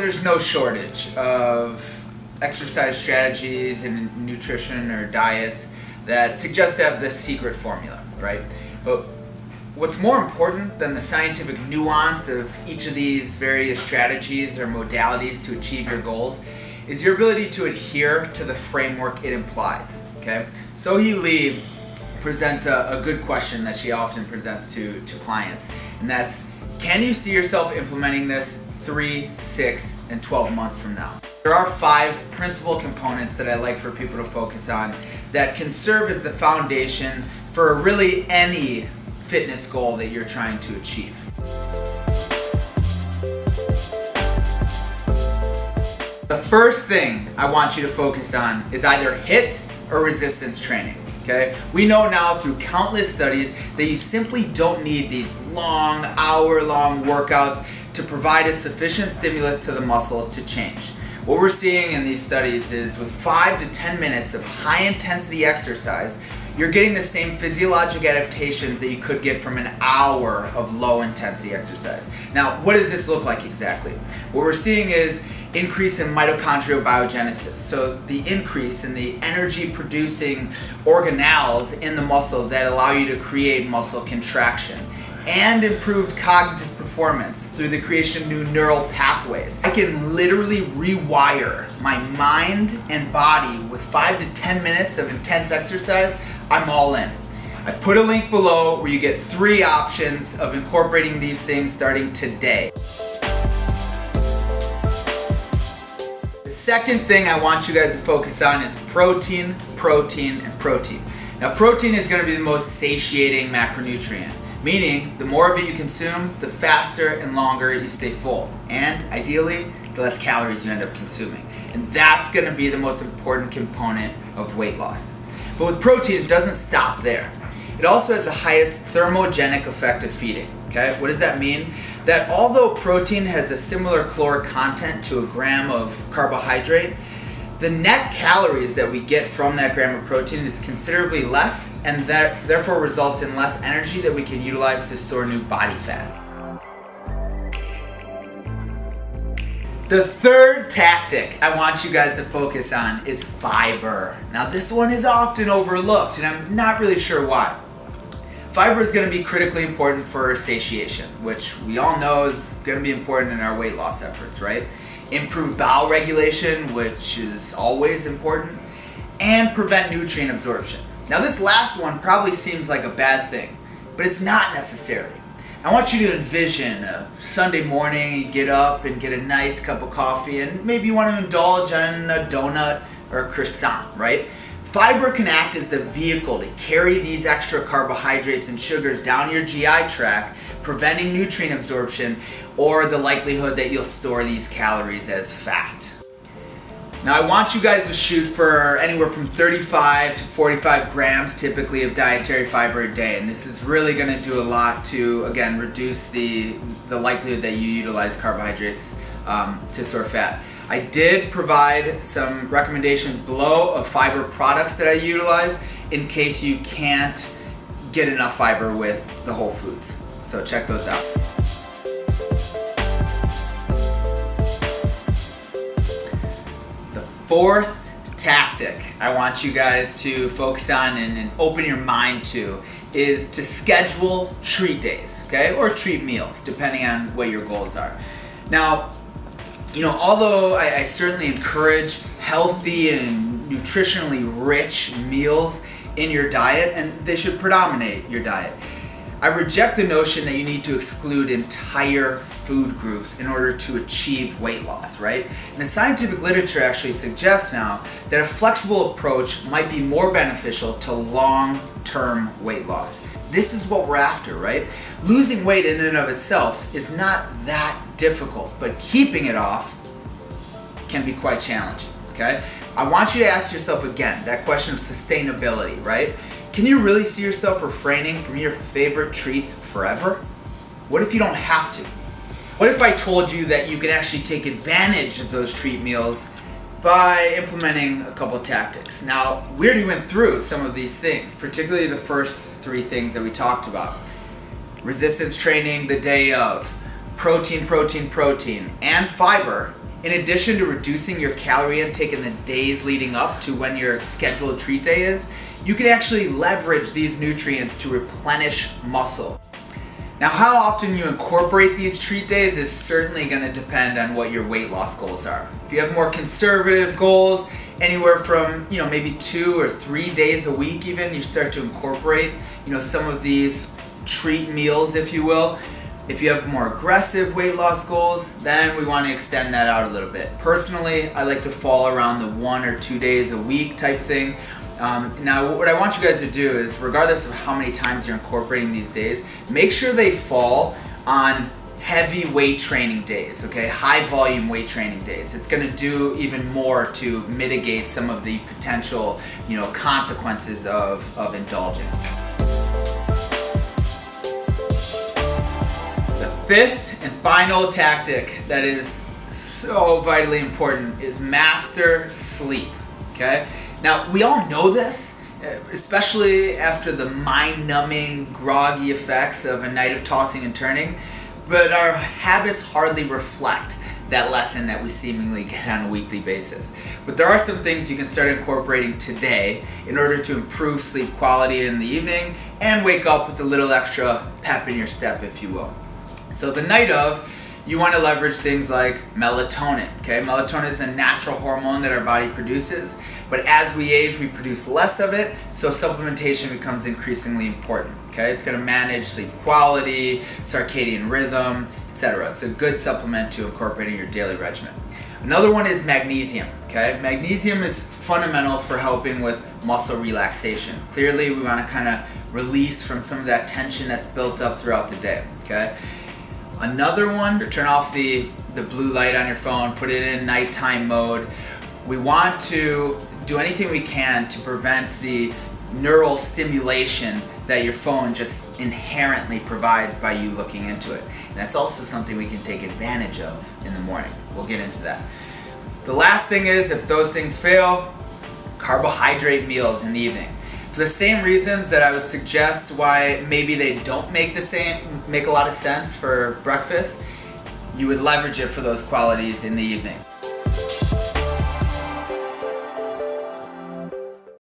there's no shortage of exercise strategies and nutrition or diets that suggest to have this secret formula, right? But what's more important than the scientific nuance of each of these various strategies or modalities to achieve your goals is your ability to adhere to the framework it implies, okay? Sohee Lee presents a good question that she often presents to clients, and that's, can you see yourself implementing this 3, 6, and 12 months from now? There are 5 principal components that I like for people to focus on that can serve as the foundation for really any fitness goal that you're trying to achieve. The first thing I want you to focus on is either HIIT or resistance training. Okay? We know now through countless studies that you simply don't need these long, hour-long workouts to provide a sufficient stimulus to the muscle to change. What we're seeing in these studies is with 5 to 10 minutes of high-intensity exercise, you're getting the same physiologic adaptations that you could get from an hour of low-intensity exercise. Now, what does this look like exactly? What we're seeing is increase in mitochondrial biogenesis, so the increase in the energy-producing organelles in the muscle that allow you to create muscle contraction, and improved cognitive performance through the creation of new neural pathways. I can literally rewire my mind and body with 5 to 10 minutes of intense exercise. I'm all in. I put a link below where you get 3 options of incorporating these things starting today. The second thing I want you guys to focus on is protein, protein, and protein. Now, protein is going to be the most satiating macronutrient, meaning the more of it you consume, the faster and longer you stay full, and ideally, the less calories you end up consuming. And that's going to be the most important component of weight loss. But with protein, it doesn't stop there. It also has the highest thermogenic effect of feeding. Okay? What does that mean? That although protein has a similar caloric content to a gram of carbohydrate, the net calories that we get from that gram of protein is considerably less, and that therefore results in less energy that we can utilize to store new body fat. The third tactic I want you guys to focus on is fiber. Now, this one is often overlooked, and I'm not really sure why. Fiber is going to be critically important for satiation, which we all know is going to be important in our weight loss efforts, right? Improve bowel regulation, which is always important, and prevent nutrient absorption. Now, this last one probably seems like a bad thing, but it's not necessarily. I want you to envision a Sunday morning, you get up and get a nice cup of coffee, and maybe you want to indulge on a donut or a croissant, right? Fiber can act as the vehicle to carry these extra carbohydrates and sugars down your GI tract, preventing nutrient absorption or the likelihood that you'll store these calories as fat. Now, I want you guys to shoot for anywhere from 35 to 45 grams typically of dietary fiber a day, and this is really going to do a lot to, again, reduce the likelihood that you utilize carbohydrates to store fat. I did provide some recommendations below of fiber products that I utilize in case you can't get enough fiber with the whole foods. So check those out. The fourth tactic I want you guys to focus on and open your mind to is to schedule treat days, okay? Or treat meals, depending on what your goals are. Now, although I certainly encourage healthy and nutritionally rich meals in your diet, and they should predominate your diet, I reject the notion that you need to exclude entire food groups in order to achieve weight loss, right? And the scientific literature actually suggests now that a flexible approach might be more beneficial to long-term weight loss. This is what we're after, right? Losing weight in and of itself is not that difficult, but keeping it off can be quite challenging, okay? I want you to ask yourself again that question of sustainability, right? Can you really see yourself refraining from your favorite treats forever? What if you don't have to? What if I told you that you can actually take advantage of those treat meals by implementing a couple of tactics? Now, we already went through some of these things, particularly the first 3 things that we talked about. Resistance training the day of, protein, protein, protein, and fiber In addition to reducing your calorie intake in the days leading up to when your scheduled treat day is, you can actually leverage these nutrients to replenish muscle. Now, how often you incorporate these treat days is certainly going to depend on what your weight loss goals are. If you have more conservative goals, anywhere from maybe 2 or 3 days a week even, you start to incorporate some of these treat meals, if you will. If you have more aggressive weight loss goals, then we want to extend that out a little bit. Personally, I like to fall around the 1 or 2 days a week type thing. Now, what I want you guys to do is, regardless of how many times you're incorporating these days, make sure they fall on heavy weight training days, okay? High volume weight training days. It's going to do even more to mitigate some of the potential, consequences of indulging. The fifth and final tactic that is so vitally important is master sleep, okay? Now, we all know this, especially after the mind-numbing, groggy effects of a night of tossing and turning, but our habits hardly reflect that lesson that we seemingly get on a weekly basis. But there are some things you can start incorporating today in order to improve sleep quality in the evening and wake up with a little extra pep in your step, if you will. So the night of, you want to leverage things like melatonin, okay? Melatonin is a natural hormone that our body produces, but as we age, we produce less of it, so supplementation becomes increasingly important, okay? It's going to manage sleep quality, circadian rhythm, etc. It's a good supplement to incorporating your daily regimen. Another one is magnesium, okay? Magnesium is fundamental for helping with muscle relaxation. Clearly, we want to kind of release from some of that tension that's built up throughout the day, okay? Another one, turn off the blue light on your phone, put it in nighttime mode. We want to do anything we can to prevent the neural stimulation that your phone just inherently provides by you looking into it. And that's also something we can take advantage of in the morning. We'll get into that. The last thing is, if those things fail, carbohydrate meals in the evening. For the same reasons that I would suggest why maybe they don't make a lot of sense for breakfast, you would leverage it for those qualities in the evening.